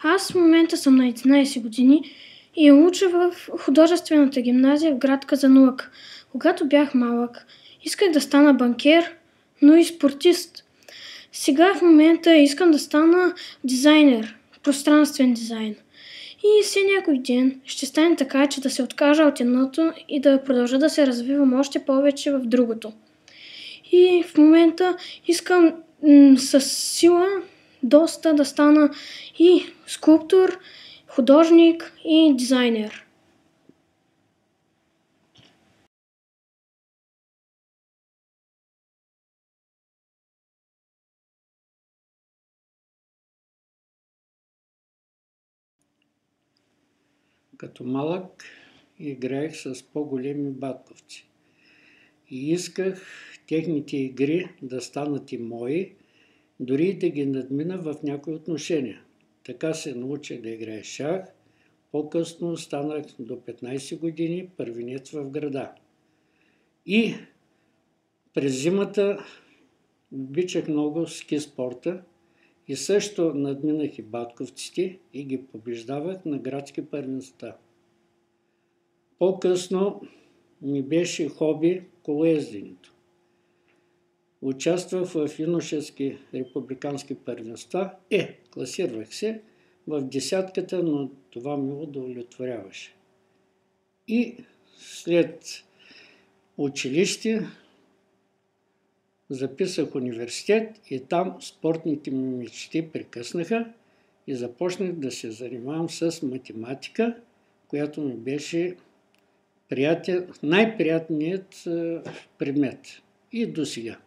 Аз в момента съм на 11 години и уча в художествената гимназия в град Казанлък. Когато бях малък, исках да стана банкер, но и спортист. Сега в момента искам да стана дизайнер, пространствен дизайн. И все някой ден ще стане така, че да се откажа от едното и да продължа да се развивам още повече в другото. И в момента искам с сила доста да стана и скулптор, художник и дизайнер. Като малък играех с по-големи батковци и исках техните игри да станат и мои, дори и да ги надмина в някои отношения. Така се научих да играя шах. По-късно станах до 15 години първенец в града. И през зимата обичах много ски спорта и също надминах и батковците и ги побеждавах на градски първенства. По-късно ми беше хоби колоезденето. Участвах в юношески републикански първенства. Класирах се в десятката, но това ме удовлетворяваше. И след училище записах университет и там спортните ми мечти прекъснаха и започнах да се занимавам с математика, която ми беше най-приятният предмет и до сега.